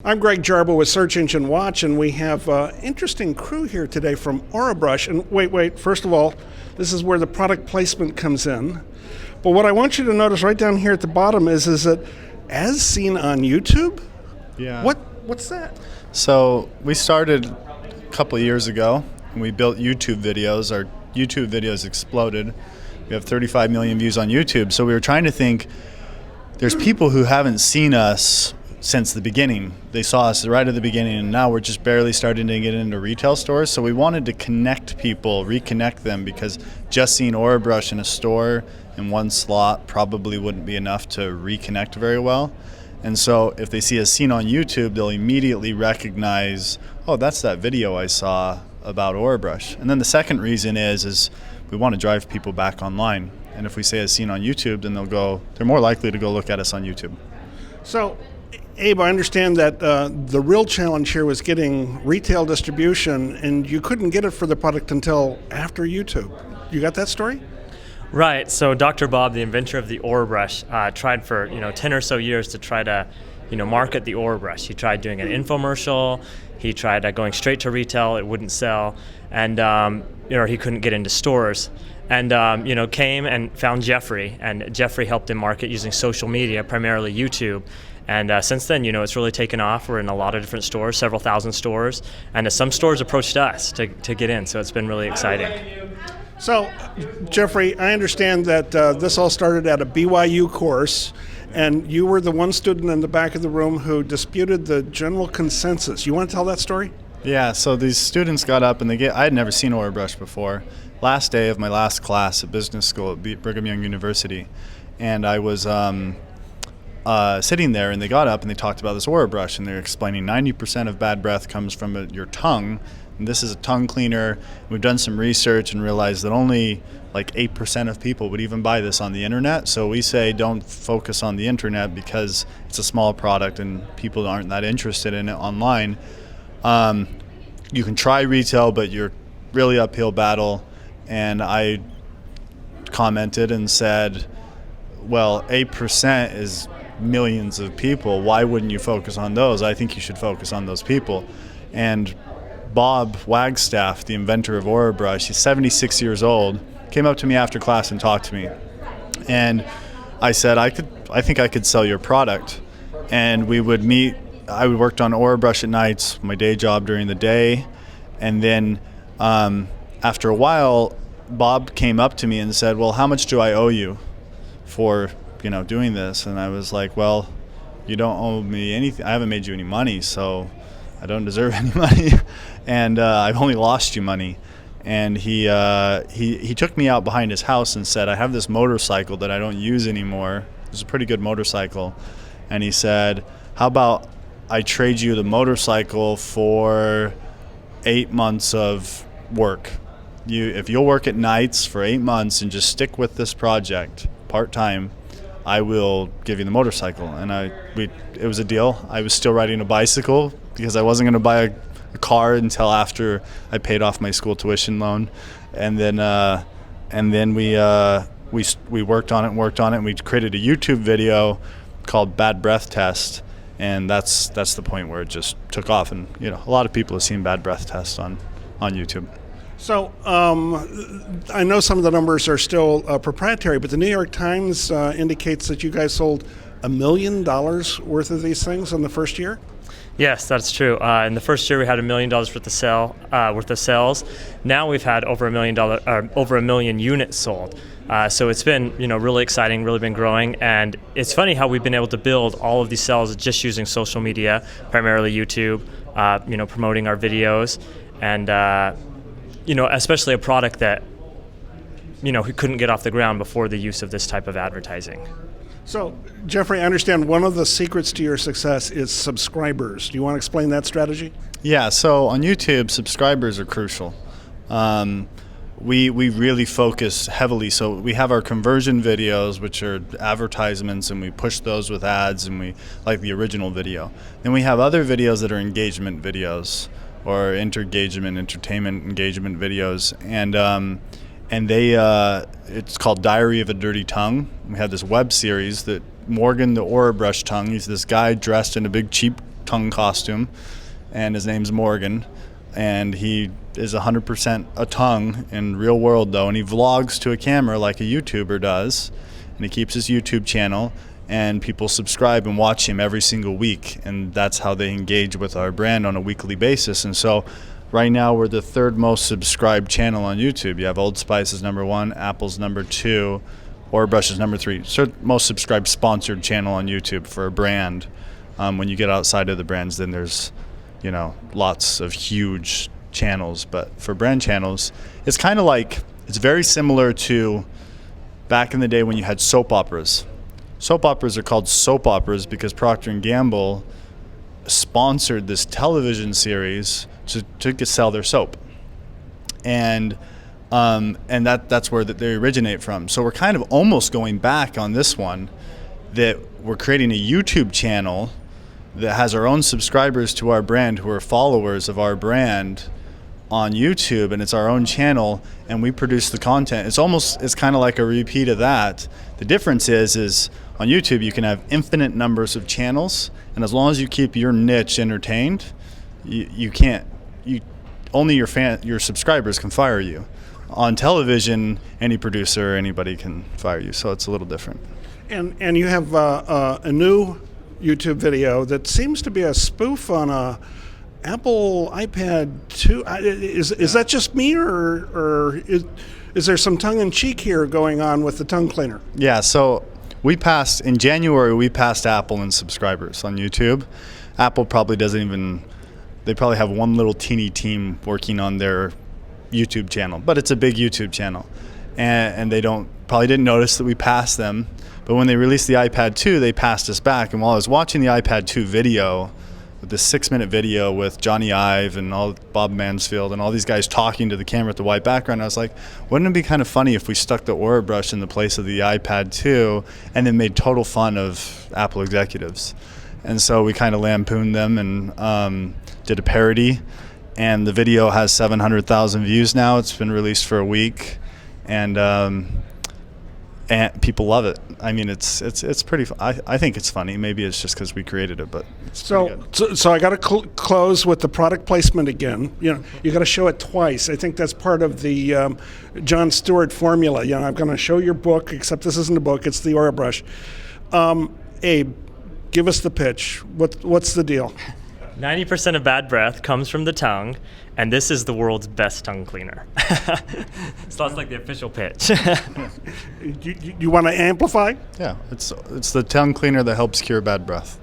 I'm Greg Jarboe with Search Engine Watch, and we have an interesting crew here today from Orabrush. And wait, first of all, this is where the product placement comes in. But what I want you to notice right down here at the bottom is that as seen on YouTube? Yeah. What's that? So we started a couple of years ago, and we built YouTube videos. Our YouTube videos exploded. We have 35 million views on YouTube. So we were trying to think, there's people who haven't seen us since the beginning. They saw us right at the beginning, and now we're just barely starting to get into retail stores. So we wanted to connect people, reconnect them, because just seeing Orabrush in a store in one slot probably wouldn't be enough to reconnect very well. And so if they see us seen on YouTube, they'll immediately recognize, oh, that's that video I saw about Orabrush. And then the second reason is we want to drive people back online. And if we say as seen on YouTube, then they're more likely to go look at us on YouTube. So, Abe, I understand that the real challenge here was getting retail distribution, and you couldn't get it for the product until after YouTube. You got that story? Right. So Dr. Bob, the inventor of the Orabrush, tried for 10 or so years to try to market the Orabrush. He tried doing an infomercial. He tried going straight to retail. It wouldn't sell, and he couldn't get into stores. And came and found Jeffrey, and Jeffrey helped him market using social media, primarily YouTube. And since then, it's really taken off. We're in a lot of different stores, several thousand stores, and some stores approached us to get in, so it's been really exciting. So, Jeffrey, I understand that this all started at a BYU course, and you were the one student in the back of the room who disputed the general consensus. You want to tell that story? Yeah, so these students got up, and I had never seen Orabrush before. Last day of my last class at business school at Brigham Young University, and I was sitting there, and they got up and they talked about this Orabrush, and they're explaining 90% of bad breath comes from your tongue, and this is a tongue cleaner. We've done some research and realized that only like 8% of people would even buy this on the internet. So we say don't focus on the internet because it's a small product and people aren't that interested in it online. You can try retail, but you're really uphill battle. And I commented and said, well, 8% is millions of people. Why wouldn't you focus on those? I think you should focus on those people. And Bob Wagstaff, the inventor of Orabrush, he's 76 years old, came up to me after class and talked to me. And I said, I think I could sell your product. And we would meet. I worked on Orabrush at nights, my day job during the day. And then after a while, Bob came up to me and said, well, how much do I owe you for doing this? And I was like, well, you don't owe me anything. I haven't made you any money, so I don't deserve any money. And I've only lost you money. And he took me out behind his house and said, I have this motorcycle that I don't use anymore. It's a pretty good motorcycle. And he said, how about I trade you the motorcycle for 8 months of work? If you'll work at nights for 8 months and just stick with this project part-time, I will give you the motorcycle. And it was a deal. I was still riding a bicycle because I wasn't going to buy a car until after I paid off my school tuition loan. And then we worked on it, and we created a YouTube video called Bad Breath Test. And that's the point where it just took off. And a lot of people have seen Bad Breath Test on YouTube. So I know some of the numbers are still proprietary, but the New York Times indicates that you guys sold $1 million worth of these things in the first year? Yes, that's true. In the first year, we had $1 million worth of sales. Now we've had over a million units sold. So it's been really exciting, really been growing. And it's funny how we've been able to build all of these sales just using social media, primarily YouTube, promoting our videos, and especially a product that, couldn't get off the ground before the use of this type of advertising. So, Jeffrey, I understand one of the secrets to your success is subscribers. Do you want to explain that strategy? Yeah, so on YouTube, subscribers are crucial. We really focus heavily. So we have our conversion videos, which are advertisements, and we push those with ads, and we like the original video. Then we have other videos that are engagement videos, or entertainment engagement videos, and they it's called Diary of a Dirty Tongue. We have this web series that Morgan the Orabrush tongue. He's this guy dressed in a big cheap tongue costume, and his name's Morgan, and he is 100% a tongue in real world though, and he vlogs to a camera like a YouTuber does, and he keeps his YouTube channel, and people subscribe and watch him every single week, and that's how they engage with our brand on a weekly basis. And so right now we're the third most subscribed channel on YouTube. You have Old Spice is number 1, Apple's number 2, Orabrush is number 3. So most subscribed sponsored channel on YouTube for a brand. When you get outside of the brands, then there's, you know, lots of huge channels. But for brand channels, it's kind of like, it's very similar to back in the day when you had soap operas. Soap operas are called soap operas because Procter & Gamble sponsored this television series to sell their soap. And that's where they originate from. So we're kind of almost going back on this one, that we're creating a YouTube channel that has our own subscribers to our brand who are followers of our brand on YouTube, and it's our own channel, and we produce the content. It's kind of like a repeat of that. The difference is on YouTube you can have infinite numbers of channels, and as long as you keep your niche entertained, only your subscribers can fire you. On television, any producer, anybody can fire you, so it's a little different. And you have a new YouTube video that seems to be a spoof on a Apple iPad 2. Is that just me, or is there some tongue-in-cheek here going on with the tongue cleaner? Yeah, so in January, we passed Apple in subscribers on YouTube. Apple probably they probably have one little teeny team working on their YouTube channel, but it's a big YouTube channel, and they probably didn't notice that we passed them. But when they released the iPad 2, they passed us back. And while I was watching the iPad 2 video, the 6-minute video with Johnny Ive and Bob Mansfield and all these guys talking to the camera with the white background, I was like, wouldn't it be kind of funny if we stuck the Orabrush in the place of the iPad 2 and then made total fun of Apple executives? And so we kind of lampooned them and did a parody. And the video has 700,000 views now. It's been released for a week, and people love it. I mean, it's pretty. I think it's funny. Maybe it's just because we created it, but it's so I got to close with the product placement again. You know, you got to show it twice. I think that's part of the Jon Stewart formula. You know, I'm going to show your book, except this isn't a book; it's the Orabrush. Abe, give us the pitch. What's the deal? 90% of bad breath comes from the tongue, and this is the world's best tongue cleaner. So that's like the official pitch. You want to amplify? Yeah, it's the tongue cleaner that helps cure bad breath.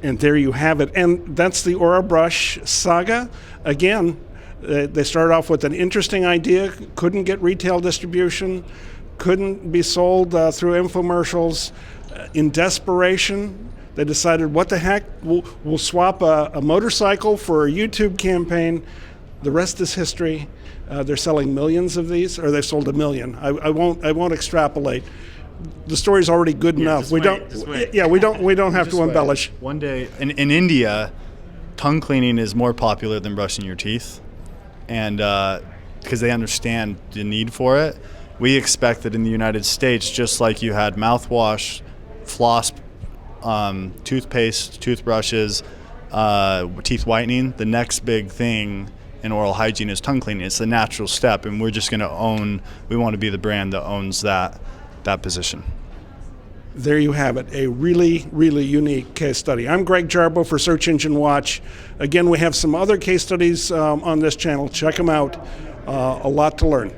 And there you have it. And that's the Orabrush saga. Again, they started off with an interesting idea, couldn't get retail distribution, couldn't be sold through infomercials. In desperation, they decided, what the heck, we'll swap a motorcycle for a YouTube campaign. The rest is history. They're selling millions of these, or they've sold 1 million. I won't extrapolate. The story's already good enough. We don't have to embellish. One day in India, tongue cleaning is more popular than brushing your teeth, and because they understand the need for it. We expect that in the United States, just like you had mouthwash, floss, toothpaste, toothbrushes, teeth whitening, the next big thing in oral hygiene is tongue cleaning. It's the natural step, and we're just going to we want to be the brand that owns that position. There you have it, a really, really unique case study. I'm Greg Jarboe for Search Engine Watch. Again, we have some other case studies on this channel. Check them out. A lot to learn.